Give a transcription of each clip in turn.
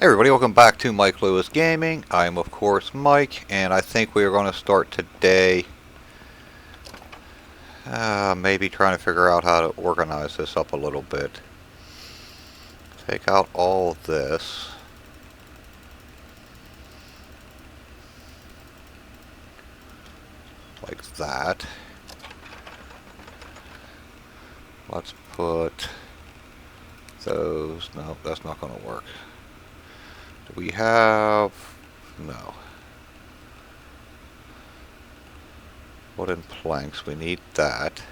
Hey everybody, welcome back to Mike Lewis Gaming. I am of course Mike, and I think we are going to start today maybe trying to figure out how to organize this up a little bit. Take out all of this. Like that. Let's put those. No, that's not going to work. Do we have... No. Wooden planks, we need that.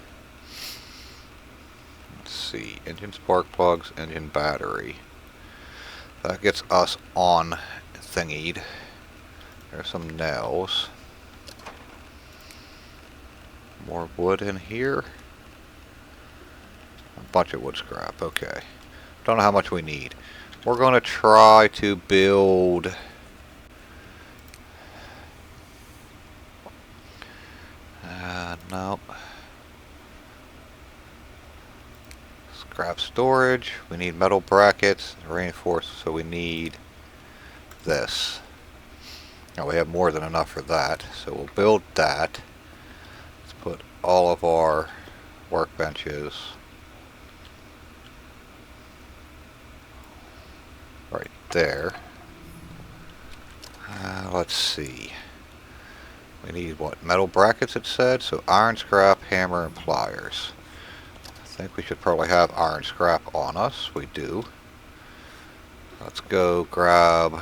Let's see, engine spark plugs, engine battery. That gets us on thingied. There's some nails. More wood in here. A bunch of wood scrap, okay. Don't know how much we need. We're going to try to build... no. Scrap storage. We need metal brackets, reinforced, so we need this. Now we have more than enough for that, so we'll build that. Let's put all of our workbenches right there. Let's see. We need what? Metal brackets, it said. So iron scrap, hammer, and pliers. I think we should probably have iron scrap on us. We do. Let's go grab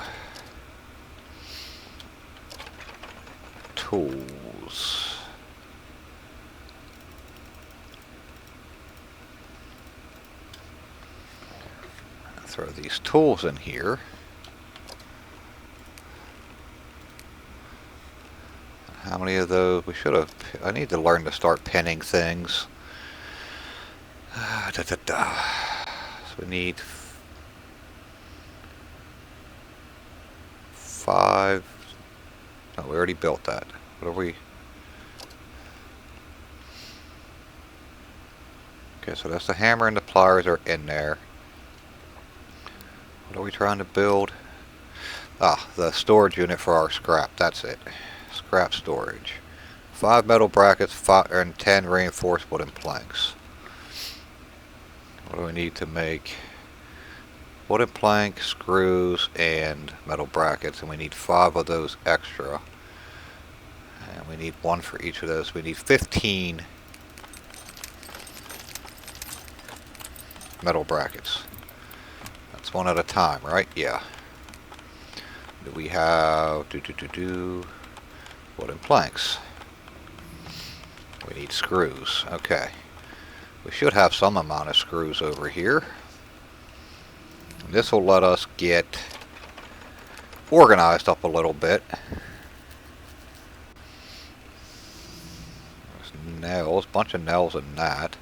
tools. Throw these tools in here. How many of those? We should have... I need to learn to start pinning things. So we need 5. No, we already built that. What are we... Okay, so that's the hammer and the pliers are in there. What are we trying to build? Ah, the storage unit for our scrap. That's it. Scrap storage. 5 metal brackets, 5 and 10 reinforced wooden planks. What do we need to make? Wooden plank, screws, and metal brackets, and we need 5 of those extra. And we need 1 for each of those. We need 15 metal brackets. That's 1 at a time, right? Yeah. Do we have wooden planks? We need screws. Okay. We should have some amount of screws over here. This will let us get organized up a little bit. There's nails, bunch of nails in that.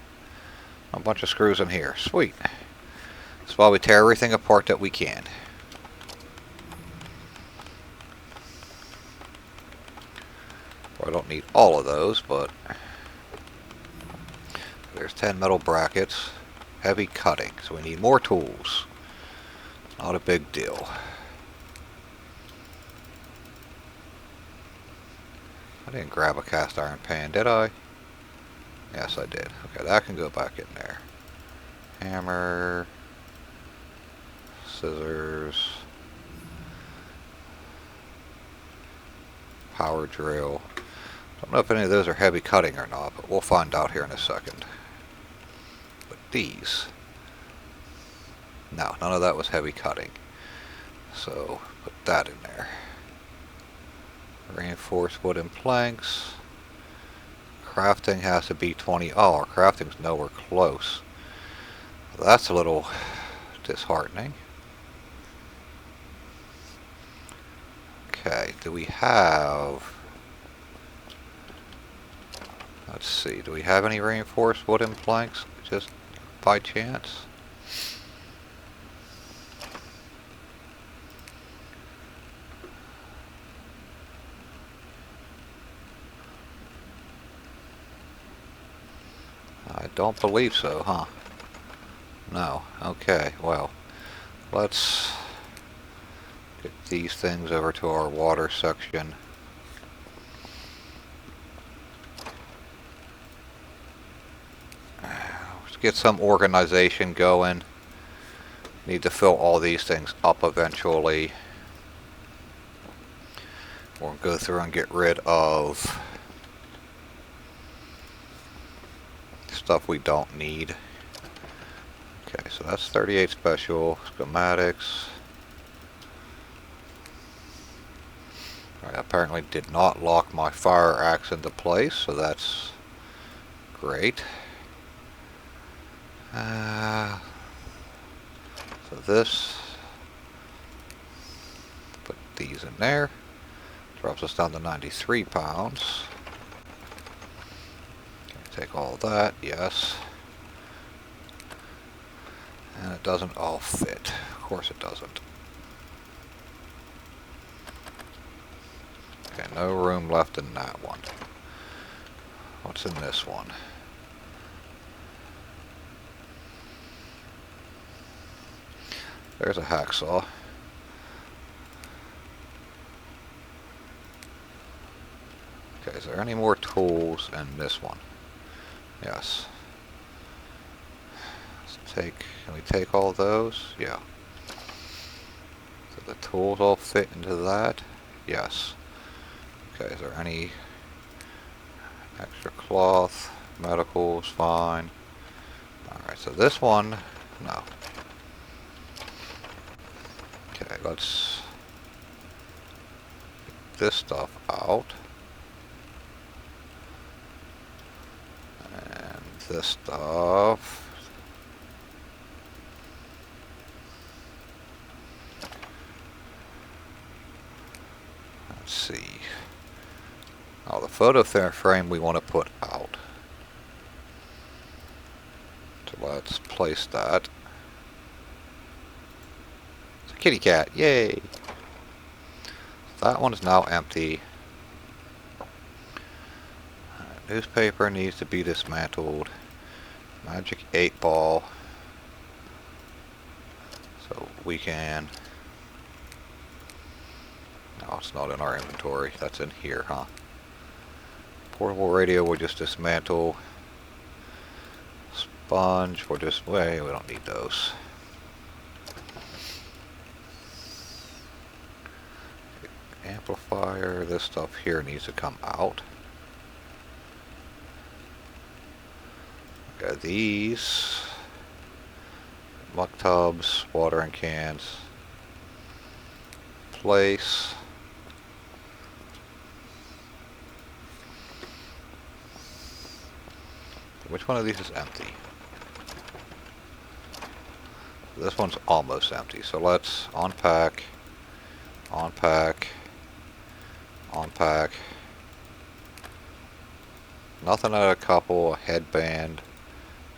A bunch of screws in here. Sweet. That's why we tear everything apart that we can. Well, I don't need all of those, but there's 10 metal brackets. Heavy cutting, so we need more tools. Not a big deal. I didn't grab a cast iron pan, did I? Yes, I did. Okay, that can go back in there. Hammer. Scissors. Power drill. Don't know if any of those are heavy cutting or not, but we'll find out here in a second. But these... No, none of that was heavy cutting. So, put that in there. Reinforced wooden planks. Crafting has to be 20. Oh, our crafting's nowhere close. That's a little disheartening. Okay, do we have... Let's see, do we have any reinforced wooden planks? Just by chance? I don't believe so, huh? No. Okay, well, let's Get these things over to our water section. Let's get some organization going. Need to fill all these things up eventually. We'll go through and get rid of stuff we don't need. Okay, so that's 38 special. Schematics. I apparently did not lock my fire axe into place, so that's great. So this, put these in there. Drops us down to 93 pounds. Okay, take all of that, yes. And it doesn't all fit. Of course it doesn't. Okay, no room left in that one. What's in this one? There's a hacksaw. Okay, is there any more tools in this one? Yes. Can we take all those? Yeah. So the tools all fit into that? Yes. Okay, is there any extra cloth? Medical's fine. Alright, so this one, no. Okay, let's get this stuff out. And this stuff. Let's see. Oh, the photo frame we want to put out. So let's place that. It's a kitty cat, yay! That one is now empty. Newspaper needs to be dismantled. Magic 8 ball. So we can... No, it's not in our inventory. That's in here, huh? Portable radio we'll just dismantle. Sponge we'll just... Wait, we don't need those. Amplifier, this stuff here needs to come out. Okay, these muck tubs, watering cans, place. Which one of these is empty? This one's almost empty, so let's unpack, unpack, unpack. Nothing at a couple, a headband,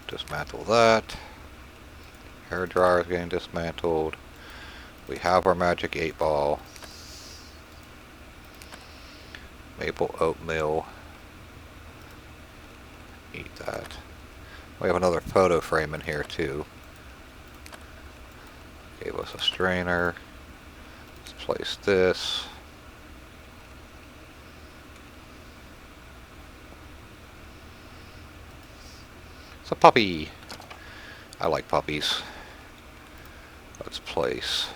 dismantle that. Hair dryer is getting dismantled. We have our magic 8 ball. Maple oatmeal. Eat that. We have another photo frame in here too. Gave us a strainer. Let's place this. It's a puppy. I like puppies. Let's place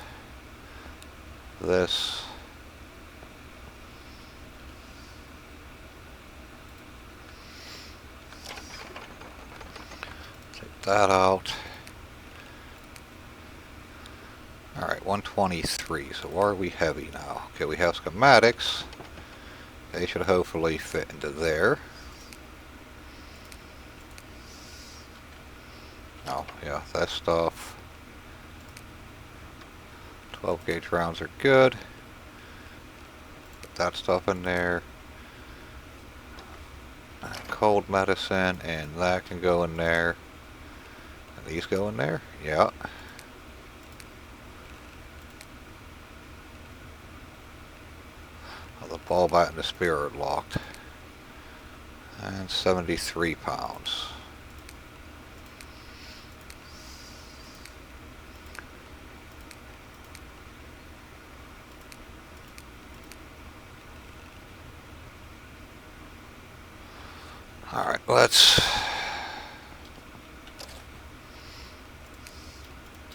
this. Take that out. Alright, 123. So are we heavy now? Okay, we have schematics. They should hopefully fit into there. Oh, yeah, that stuff. 12 gauge rounds are good. Put that stuff in there. Cold medicine, and that can go in there. And these go in there? Yeah. The ball, bat, and the spear are locked. And 73 pounds. Alright, let's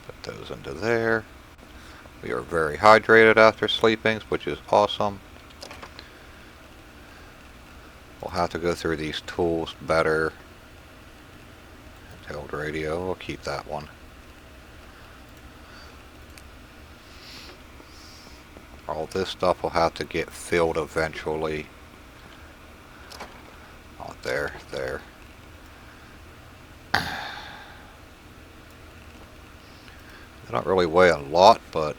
put those into there. We are very hydrated after sleeping, which is awesome. We'll have to go through these tools better. Handheld radio, we'll keep that one. All this stuff will have to get filled eventually. Oh, there. They don't really weigh a lot, but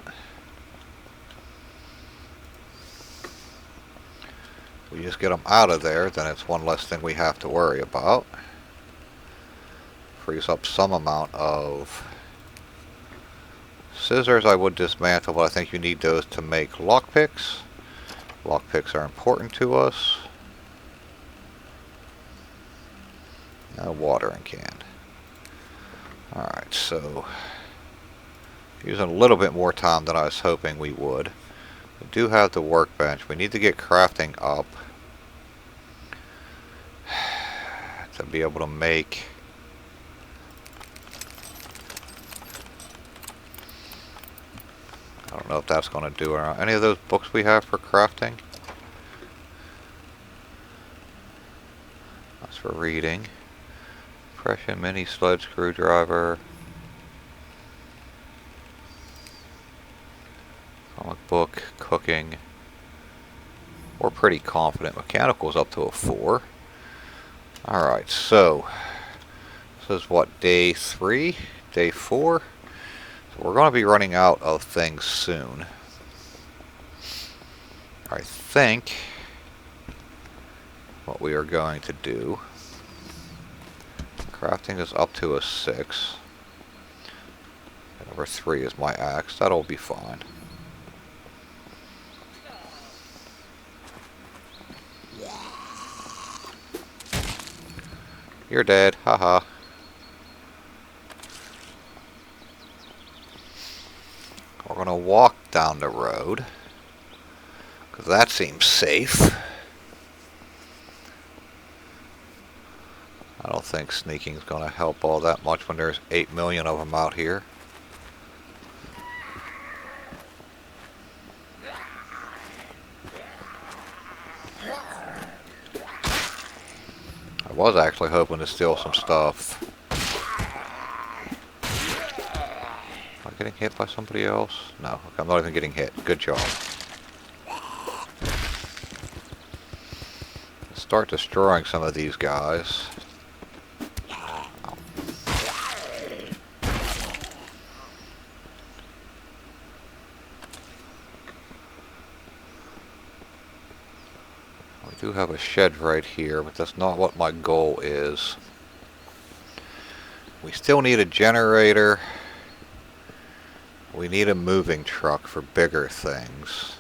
we just get them out of there, then it's one less thing we have to worry about. Frees up some amount of scissors. I would dismantle, but I think you need those to make lockpicks. Lockpicks are important to us. A watering can. Alright, so using a little bit more time than I was hoping we would. We do have the workbench. We need to get crafting up to be able to make I don't know if that's going to do it or not. Any of those books we have for crafting? That's for reading. Compression, mini sled screwdriver. Comic book, cooking. We're pretty confident. Mechanical's up to a 4. Alright, so this is what, day 3? Day 4? So we're going to be running out of things soon. I think what we are going to do, crafting is up to a 6. Number 3 is my axe. That'll be fine. You're dead. Haha. We're going to walk down the road, because that seems safe. I don't think sneaking is going to help all that much when there's 8 million of them out here. I was actually hoping to steal some stuff. Am I getting hit by somebody else? No, I'm not even getting hit. Good job. Start destroying some of these guys. We do have a shed right here, but that's not what my goal is. We still need a generator. We need a moving truck for bigger things.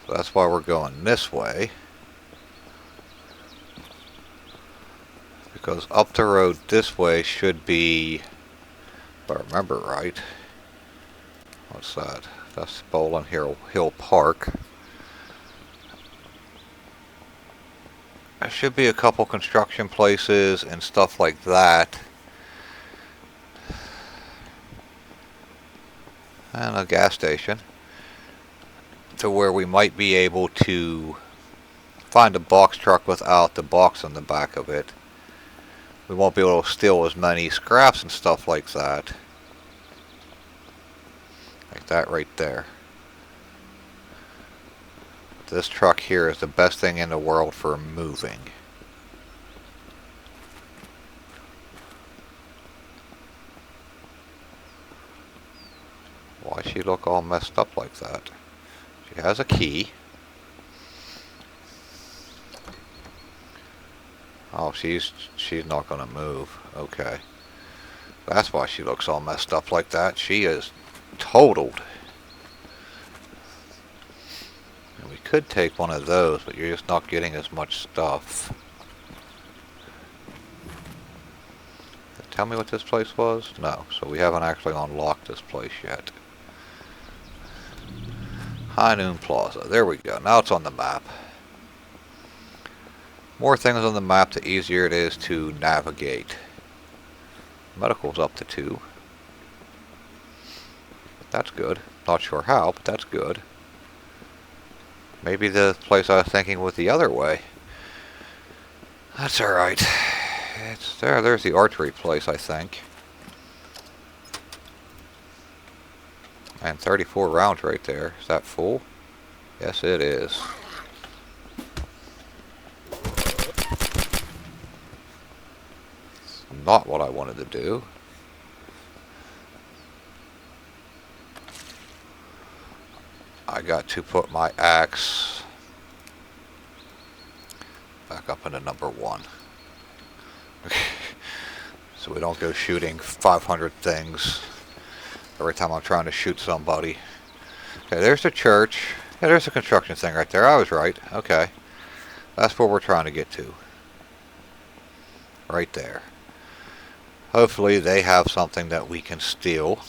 So that's why we're going this way. Because up the road this way should be, if I remember right, what's that? That's Bowling Hill Park. There should be a couple construction places and stuff like that. And a gas station. To where we might be able to find a box truck without the box on the back of it. We won't be able to steal as many scraps and stuff like that. Like that right there. This truck here is the best thing in the world for moving. Why does she look all messed up like that? She has a key. Oh, she's not gonna move. Okay. That's why she looks all messed up like that. She is totaled. And we could take one of those, but you're just not getting as much stuff. Tell me what this place was? No, so we haven't actually unlocked this place yet. High Noon Plaza. There we go. Now it's on the map. More things on the map, the easier it is to navigate. Medical's up to 2. That's good. Not sure how, but that's good. Maybe the place I was thinking was the other way. That's alright. It's there. There's the archery place, I think. And 34 rounds right there. Is that full? Yes, it is. It's not what I wanted to do. I got to put my axe back up into number 1. So we don't go shooting 500 things every time I'm trying to shoot somebody. Okay, there's the church. Yeah, there's the construction thing right there. I was right. Okay. That's where we're trying to get to. Right there. Hopefully they have something that we can steal.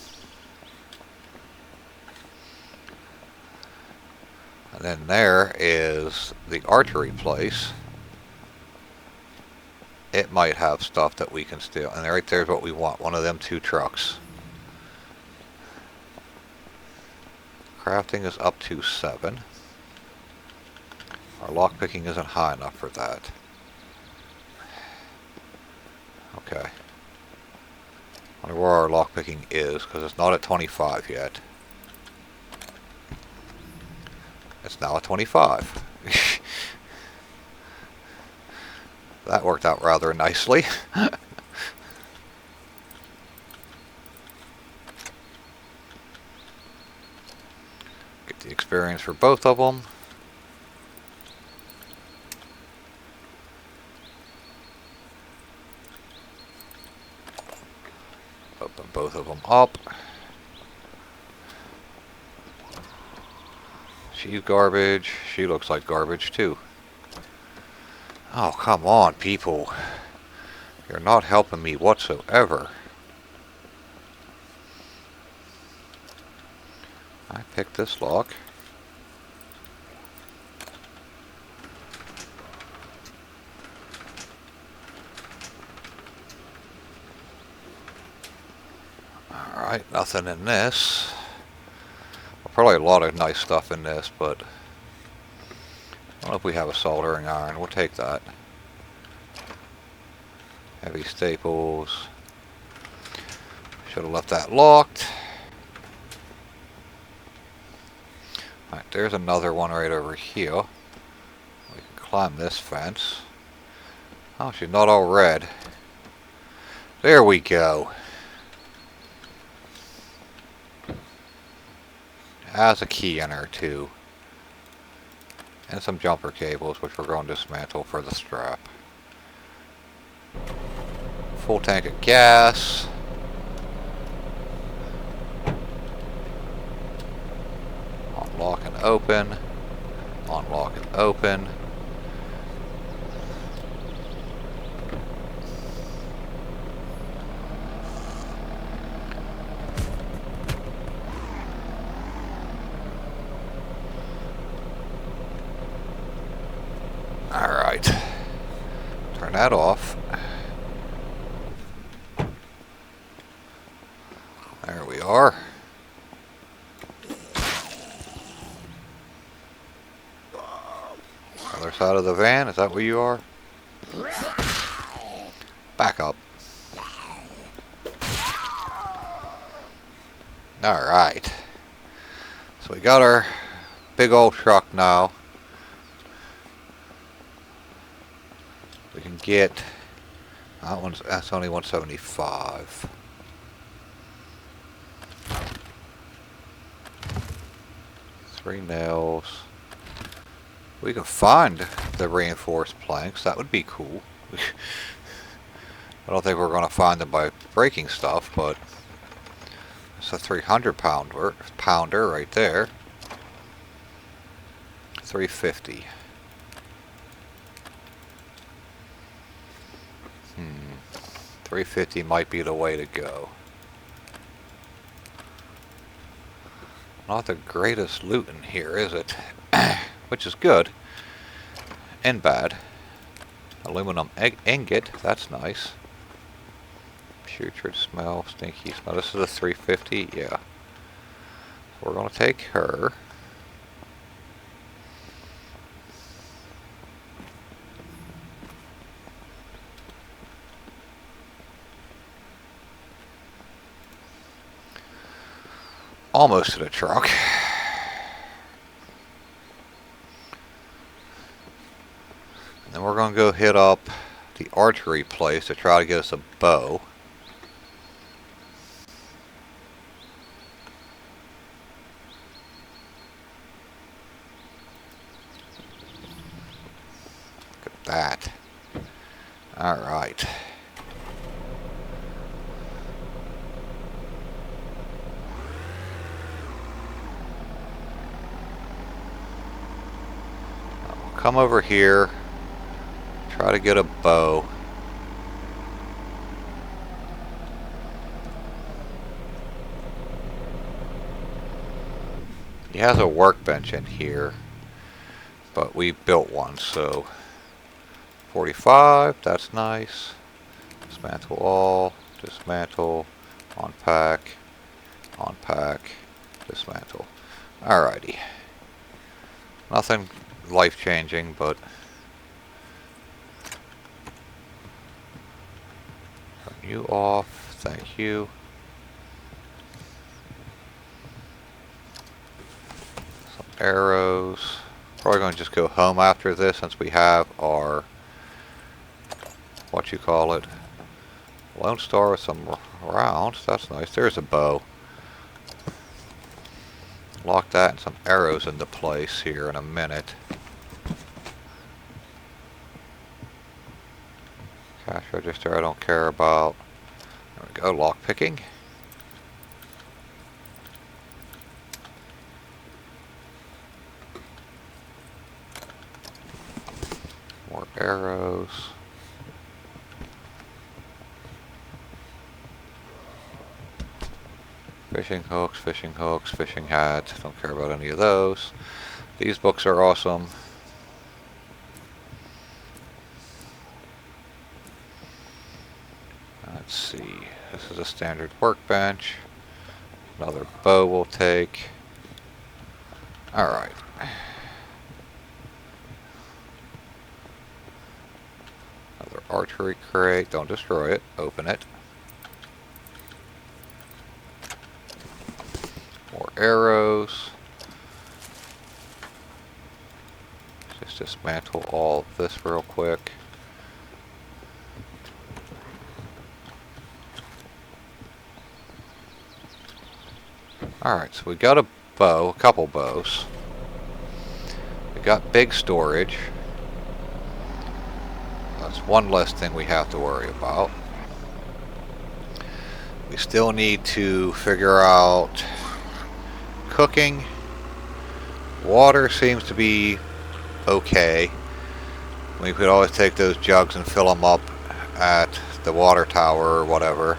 And then there is the archery place. It might have stuff that we can steal. And right there's what we want. One of them 2 trucks. Crafting is up to 7. Our lockpicking isn't high enough for that. Okay. I wonder where our lockpicking is, because it's not at 25 yet. It's now at 25. That worked out rather nicely. Get the experience for both of them. Open both of them up. She's garbage. She looks like garbage too. Oh, come on, people. You're not helping me whatsoever. I picked this lock. Alright, nothing in this. Well, probably a lot of nice stuff in this, but I don't know if we have a soldering iron. We'll take that. Heavy staples. Should have left that locked. Alright, there's another one right over here. We can climb this fence. Oh, she's not all red. There we go. Has a key in her too. And some jumper cables, which we're going to dismantle for the strap. Full tank of gas. Unlock and open. Unlock and open. Alright. Turn that off. There we are. Other side of the van, is that where you are? Back up. Alright. So we got our big old truck now. We can get that's only 175. Three nails. We can find the reinforced planks. That would be cool. I don't think we're going to find them by breaking stuff, but it's a 300 pounder right there. 350. 350 might be the way to go. Not the greatest loot in here, is it? Which is good. And bad. Aluminum ingot, that's nice. Putrid smell, stinky smell. This is a 350, yeah. So we're gonna take her. Almost to the truck. And then we're gonna go hit up the archery place to try to get us a bow. Look at that. Alright. Come over here. Try to get a bow. He has a workbench in here, but we built one, so 45, that's nice. Dismantle all, dismantle, unpack, unpack, dismantle. Alrighty. Nothing life-changing, but turn you off, thank you. Some arrows. Probably going to just go home after this since we have our, what you call it, Lone Star with some rounds. That's nice. There's a bow. Lock that and some arrows into place here in a minute. Cash register I don't care about. There we go, lock picking. More arrows. Fishing hooks, fishing hats. Don't care about any of those. These books are awesome. Let's see. This is a standard workbench. Another bow we'll take. Alright. Another archery crate. Don't destroy it. Open it. More arrows. Just dismantle all of this real quick. Alright, so we got a bow, a couple bows. We got big storage. That's one less thing we have to worry about. We still need to figure out cooking. Water seems to be okay. We could always take those jugs and fill them up at the water tower or whatever.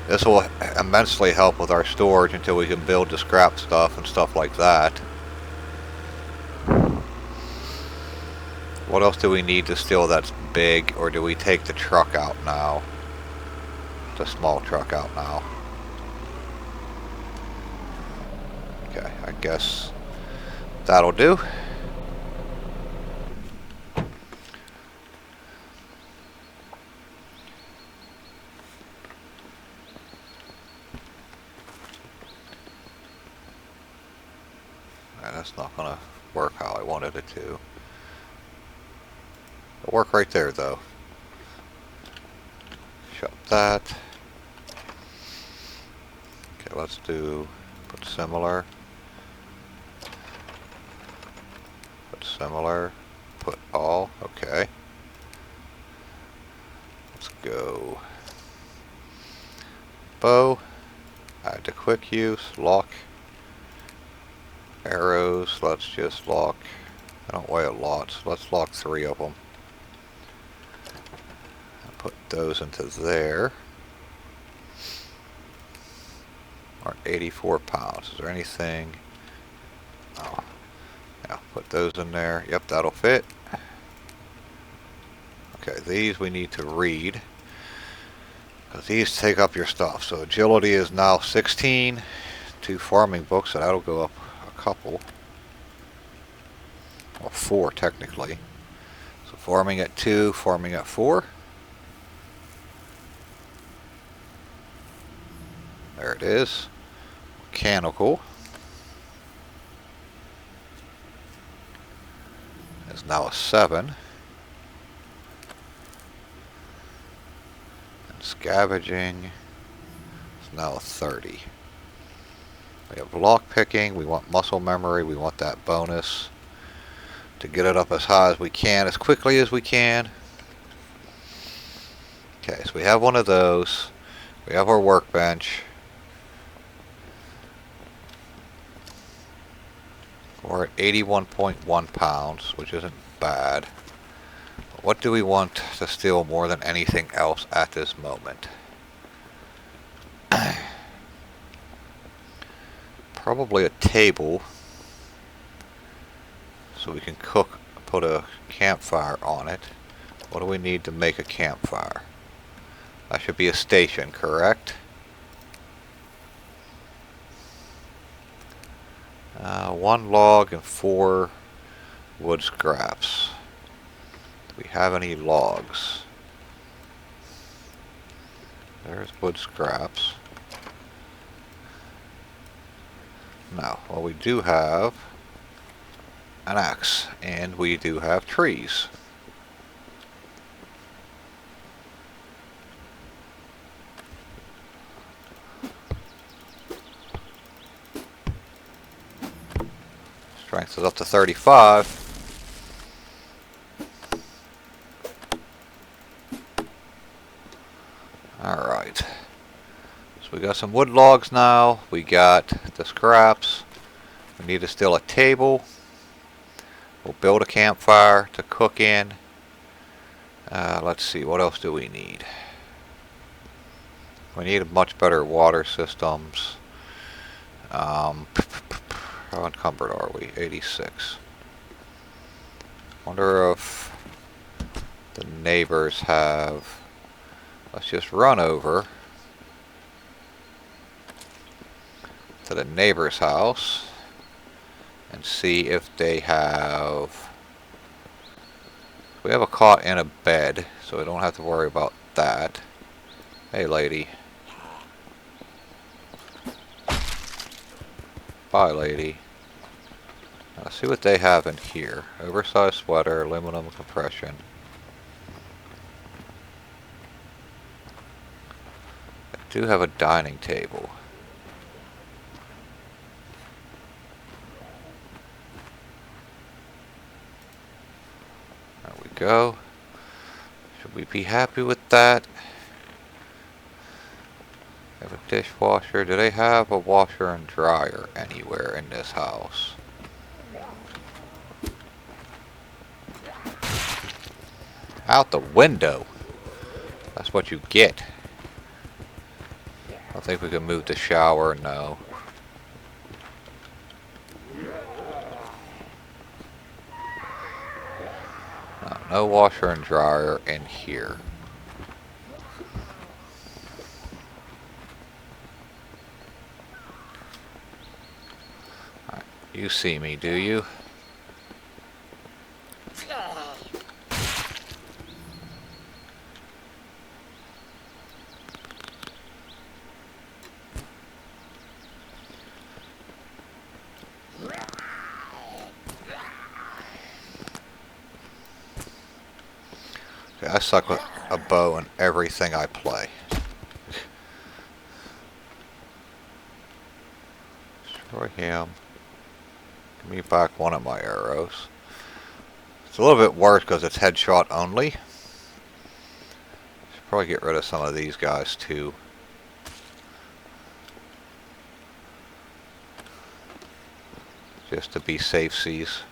This will immensely help with our storage until we can build the scrap stuff and stuff like that. What else do we need to steal that's big, or do we take the truck out now? The small truck out now. Okay, I guess that'll do. That's not gonna work how I wanted it to. It'll work right there though. Shut that. Okay, let's do put similar. Put similar. Put all. Okay. Let's go. Bow. Add to quick use. Lock. Arrows, let's just lock, I don't weigh a lot, so let's lock 3 of them. Put those into there. 84 pounds. Is there anything? Oh, yeah, put those in there. Yep, that'll fit. Okay, these we need to read, because these take up your stuff. So agility is now 16. 2 farming books, so that'll go up a couple. Or 4 technically. So farming at 2, farming at 4. There it is. Mechanical is now a 7. And scavenging is now a 30. We have lock picking, we want muscle memory, we want that bonus to get it up as high as we can, as quickly as we can. Okay, so we have one of those. We have our workbench. We're at 81.1 pounds, which isn't bad. But what do we want to steal more than anything else at this moment? Probably a table, so we can cook, put a campfire on it. What do we need to make a campfire? That should be a station, correct? 1 log and 4 wood scraps. Do we have any logs? There's wood scraps. No, well, we do have an axe, and we do have trees. Strength is up to 35. Alright. So we got some wood logs now. We got the scraps. We need to steal a table. We'll build a campfire to cook in. Let's see, what else do we need? We need much better water systems. How encumbered are we? 86. Wonder if the neighbors have... Let's just run over to the neighbor's house and see if they have... We have a cot and a bed, so we don't have to worry about that. Hey, lady. Bye, lady. Let's see what they have in here. Oversized sweater, aluminum compression. I do have a dining table. There we go. Should we be happy with that? Have a dishwasher. Do they have a washer and dryer anywhere in this house? Out the window. That's what you get. I think we can move the shower. No. No, no washer and dryer in here. Alright, you see me, do you? I suck with a bow in everything I play. Destroy him. Give me back one of my arrows. It's a little bit worse because it's headshot only. Should probably get rid of some of these guys too. Just to be safe-sies.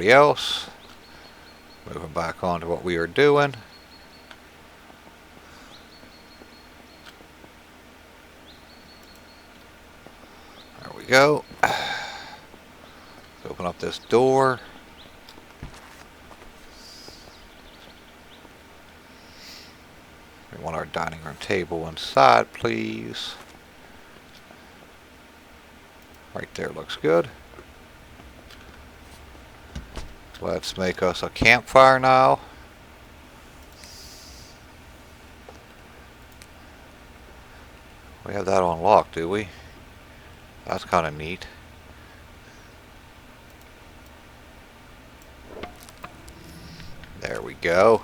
everybody else. Moving back on to what we are doing. There we go. Let's open up this door. We want our dining room table inside, please. Right there looks good. Let's make us a campfire now. We have that on lock, do we? That's kind of neat. There we go.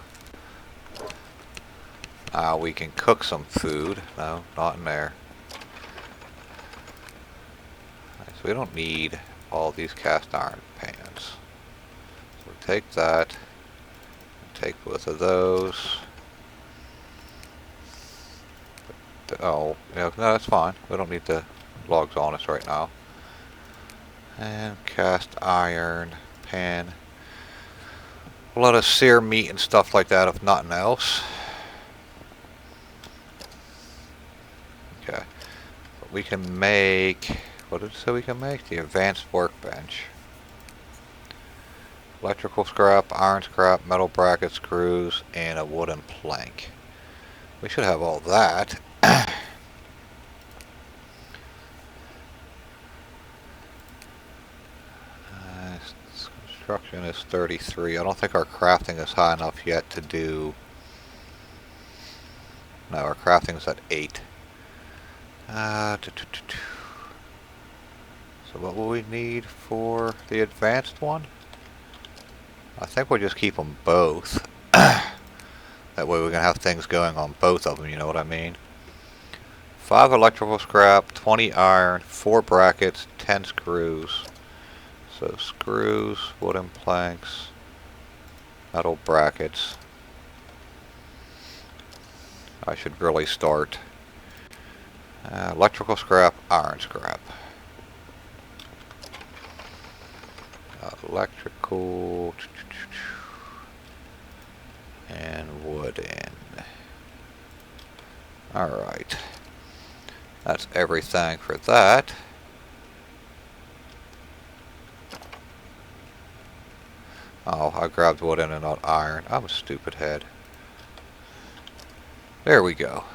Now we can cook some food. No, not in there. So we don't need all these cast iron pans. So take that. Take both of those. Oh, yeah, no, that's fine. We don't need the logs on us right now. And cast iron pan. Let us sear meat and stuff like that, if nothing else. Okay. But we can make, what did it say we can make? The advanced workbench. Electrical scrap, iron scrap, metal bracket screws, and a wooden plank. We should have all that. Construction is 33. I don't think our crafting is high enough yet to do... No, our crafting is at 8. So what will we need for the advanced one? I think we'll just keep them both. That way we can have things going on both of them, you know what I mean? 5 electrical scrap, 20 iron, 4 brackets, 10 screws. So screws, wooden planks, metal brackets. I should really start. Electrical scrap, iron scrap. Electrical and wooden. Alright. That's everything for that. Oh, I grabbed wooden and not iron. I'm a stupid head. There we go.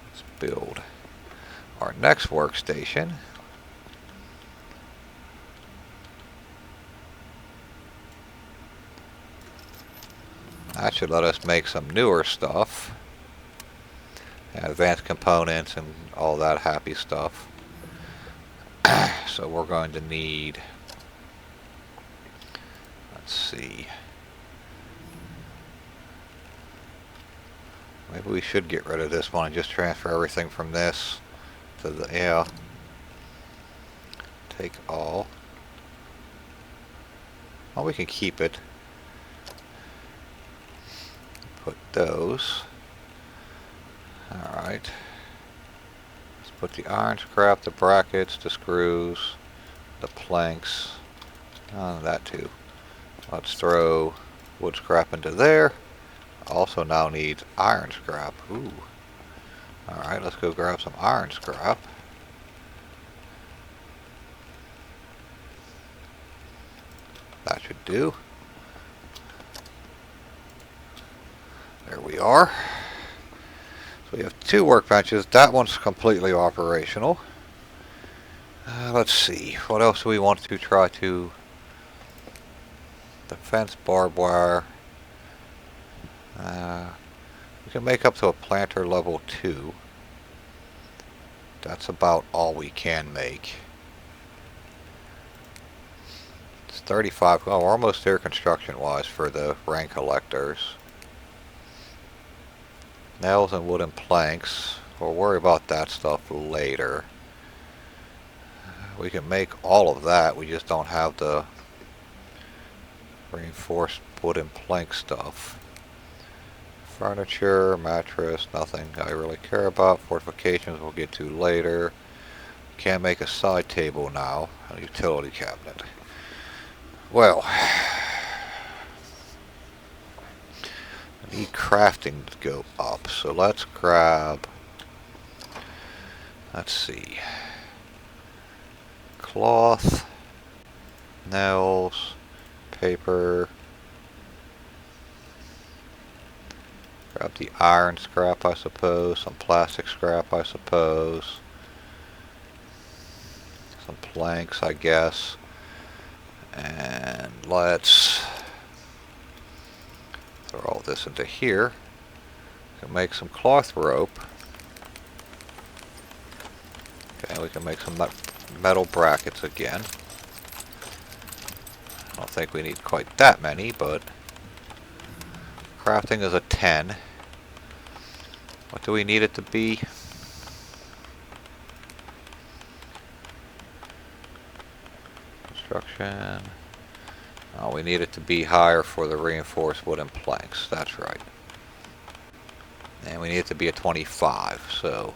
Let's build our next workstation. That should let us make some newer stuff. Advanced components and all that happy stuff. So we're going to need, let's see, maybe we should get rid of this one and just transfer everything from this to the, yeah, take all. Well, we can keep it. Put those. Alright. Let's put the iron scrap, the brackets, the screws, the planks, that too. Let's throw wood scrap into there. Also now needs iron scrap. Ooh. Alright, let's go grab some iron scrap. That should do. There we are. So we have 2 workbenches. That one's completely operational. Let's see. What else do we want to try to... Defense barbed wire. We can make up to a planter level 2. That's about all we can make. It's 35. Oh, we're almost there construction-wise for the rain collectors. Nails and wooden planks. We'll worry about that stuff later. We can make all of that. We just don't have the reinforced wooden plank stuff. Furniture, mattress, nothing I really care about. Fortifications we'll get to later. Can't make a side table now. A utility cabinet. Well, I need crafting to go up, so let's grab, let's see, cloth, nails, paper, grab the iron scrap I suppose, some plastic scrap I suppose, some planks I guess, and let's throw all this into here. We can make some cloth rope. Okay, we can make some metal brackets again. I don't think we need quite that many, but crafting is a 10. What do we need it to be? Construction. Oh, we need it to be higher for the reinforced wooden planks. That's right. And we need it to be a 25, so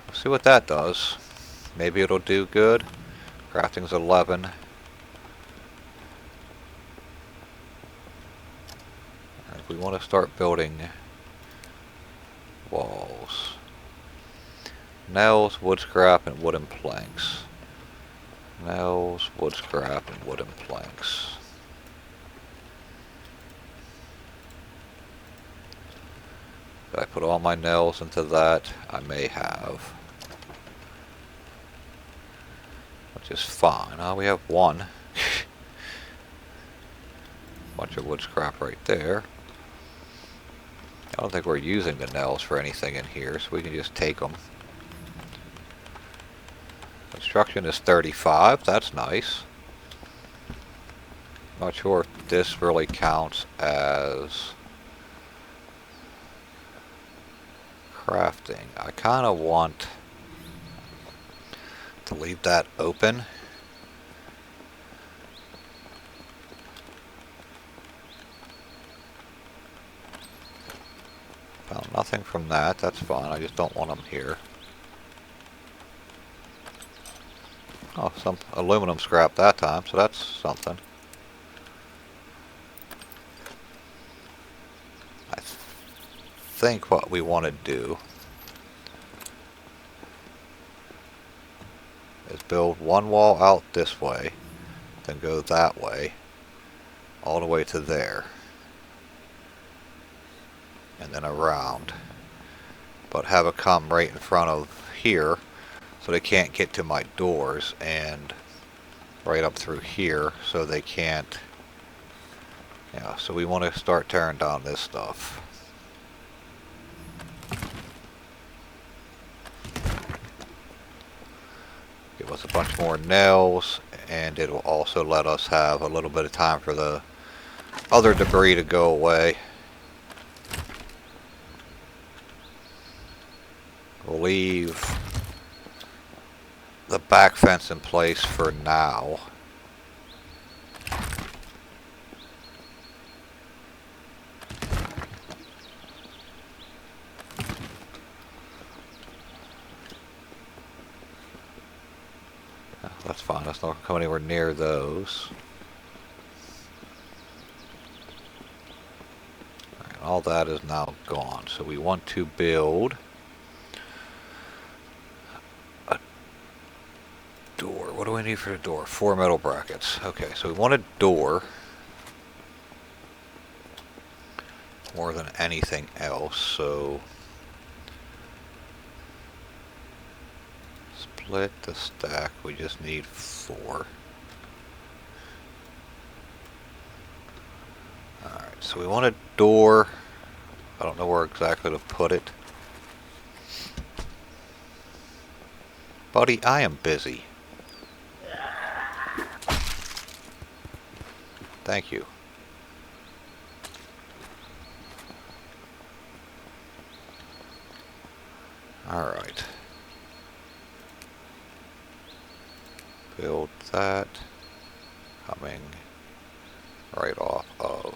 we'll see what that does. Maybe it'll do good. Crafting's 11. And we want to start building walls. Nails, wood scrap, and wooden planks. Nails, wood scrap, and wooden planks. Did I put all my nails into that? I may have. Which is fine. Oh, we have one. Bunch of wood scrap right there. I don't think we're using the nails for anything in here, so we can just take them. Construction is 35. That's nice. Not sure if this really counts as crafting. I kind of want to leave that open. Found nothing from that. That's fine. I just don't want them here. Oh, some aluminum scrap that time, so that's something. I think what we want to do is build one wall out this way, then go that way, all the way to there, and then around. But have it come right in front of here, so they can't get to my doors, and right up through here, so they can't. Yeah, so we want to start tearing down this stuff. Give us a bunch more nails, and it will also let us have a little bit of time for the other debris to go away. We'll leave the back fence in place for now. That's fine. Let's not come anywhere near those. All that is now gone. So we want to build a door. What do we need for the door? 4 metal brackets. Okay, so we want a door more than anything else. So split the stack. We just need 4. Alright, so we want a door. I don't know where exactly to put it. Buddy, I am busy. Thank you. Alright. Build that. Coming right off of.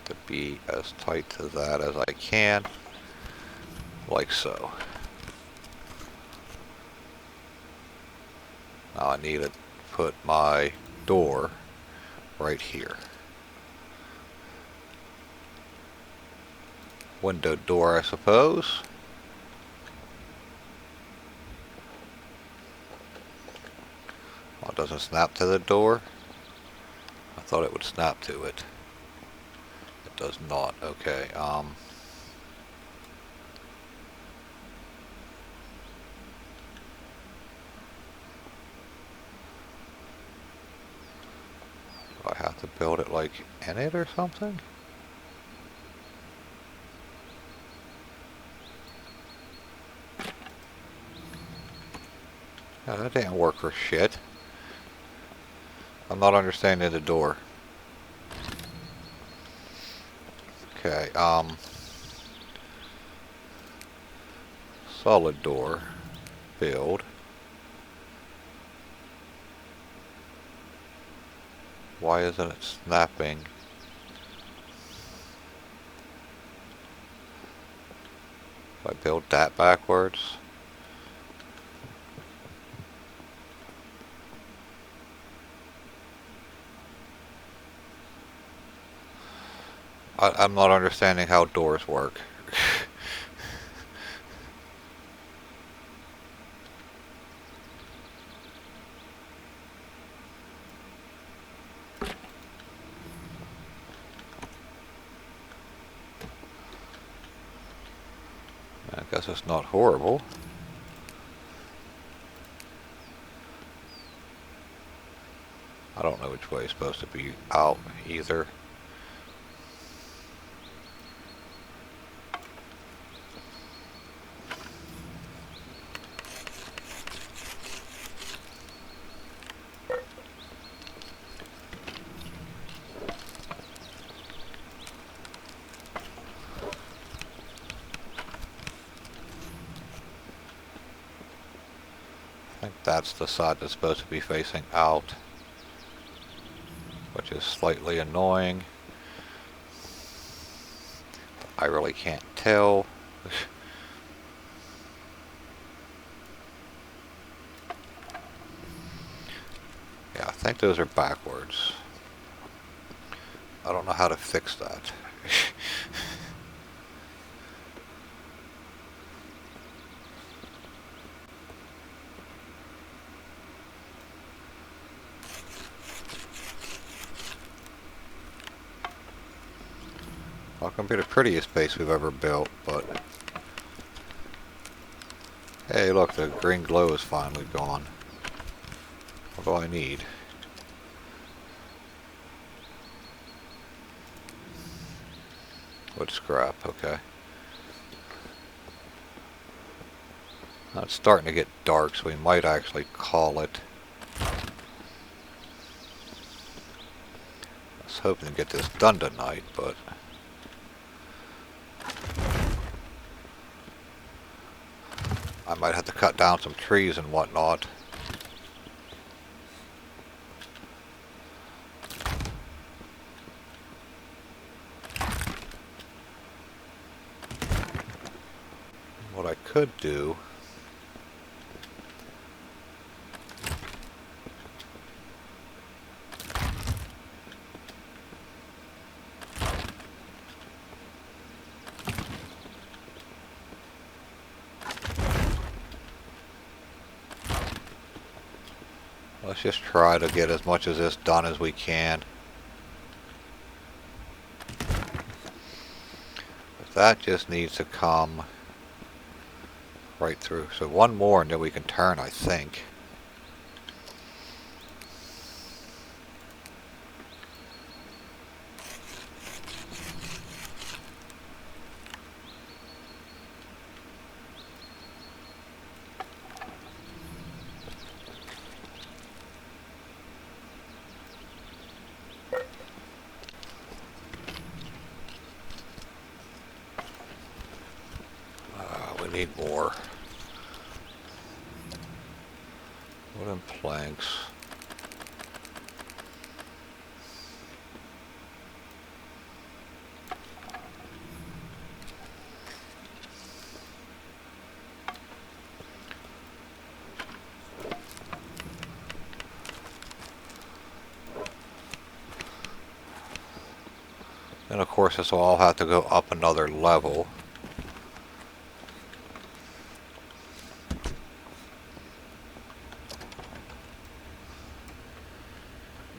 to be as tight to that as I can, like so. Now I need to put my door right here. Window door, I suppose. Well, it doesn't snap to the door. I thought it would snap to it. It does not. Okay. Do I have to build it like in it or something? Yeah, that didn't work for shit. I'm not understanding the door. Okay, solid door, build. Why isn't it snapping? If I build that backwards. I'm not understanding how doors work. I guess it's not horrible. I don't know which way it's supposed to be out either. I think that's the side that's supposed to be facing out, which is slightly annoying. I really can't tell. Yeah, I think those are backwards. I don't know how to fix that. Not gonna be the prettiest base we've ever built, but hey, look, the green glow is finally gone. What do I need? Wood scrap, okay. Now it's starting to get dark, so we might actually call it. I was hoping to get this done tonight, but I might have to cut down some trees and whatnot. What I could do let's just try to get as much of this done as we can. But that just needs to come right through. So one more and then we can turn, I think. We need more wooden planks. And of course this will all have to go up another level.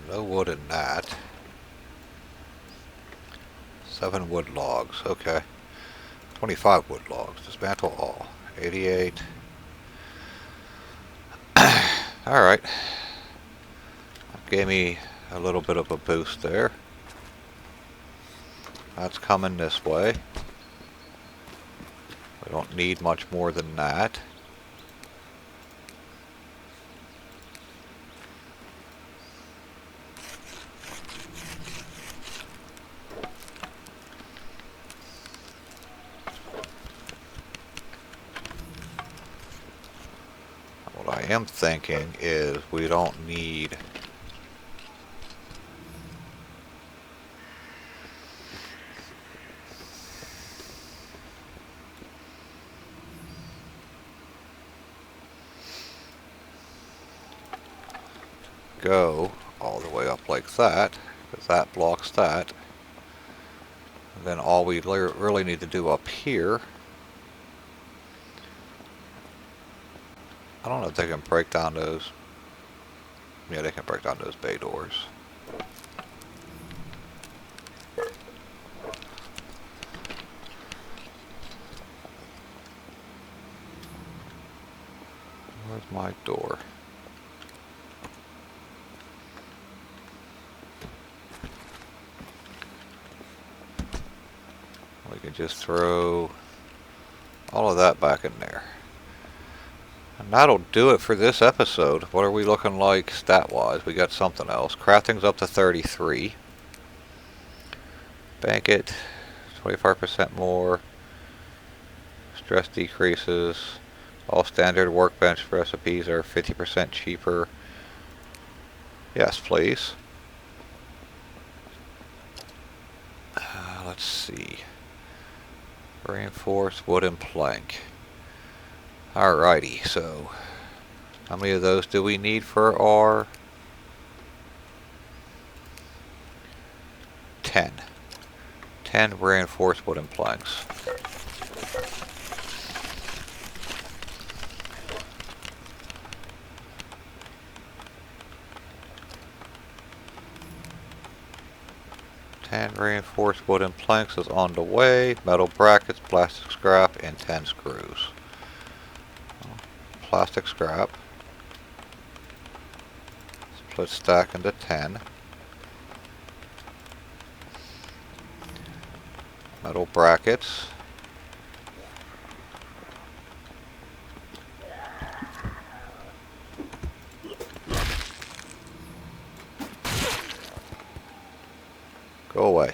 No wood in that. 7 wood logs, okay. 25 wood logs, dismantle all. 88. Alright. Gave me a little bit of a boost there. That's coming this way. We don't need much more than that. What I am thinking is we don't need go all the way up like that, because that blocks that. And then all we really need to do up here, I don't know if they can break down those. Yeah, they can break down those bay doors. Where's my door? We can just throw all of that back in there. And that'll do it for this episode. What are we looking like stat-wise? We got something else. Crafting's up to 33. Bank it, 25% more. Stress decreases. All standard workbench recipes are 50% cheaper. Yes, please. Let's see. Reinforced wooden plank. Alrighty, so how many of those do we need for our 10? 10 reinforced wooden planks. Reinforced wooden planks is on the way. Metal brackets, plastic scrap, and 10 screws. Plastic scrap. Split stack into 10. Metal brackets. Go away.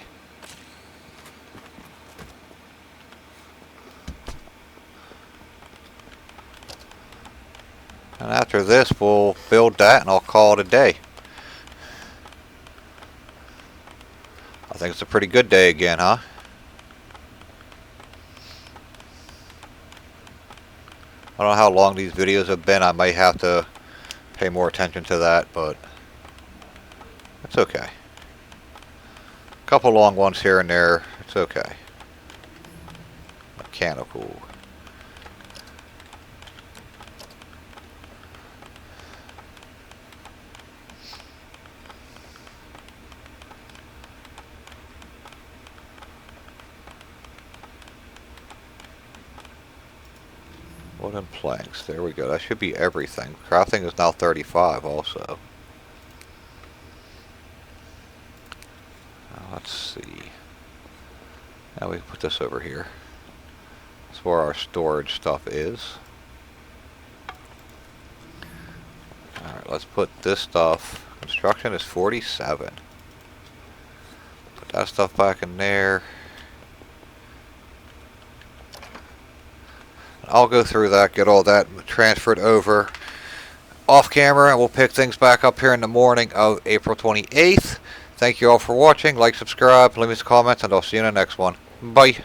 And after this, we'll build that and I'll call it a day. I think it's a pretty good day again, huh? I don't know how long these videos have been. I may have to pay more attention to that, but it's okay. A couple long ones here and there. It's okay. Mechanical. Wooden planks. There we go. That should be everything. Crafting is now 35 also. Now let's see. Now we put this over here. That's where our storage stuff is. Alright, let's put this stuff. Construction is 47. Put that stuff back in there. I'll go through that, get all that transferred over off camera, and we'll pick things back up here in the morning of April 28th. Thank you all for watching. Like, subscribe, leave me some comments, and I'll see you in the next one. Bye.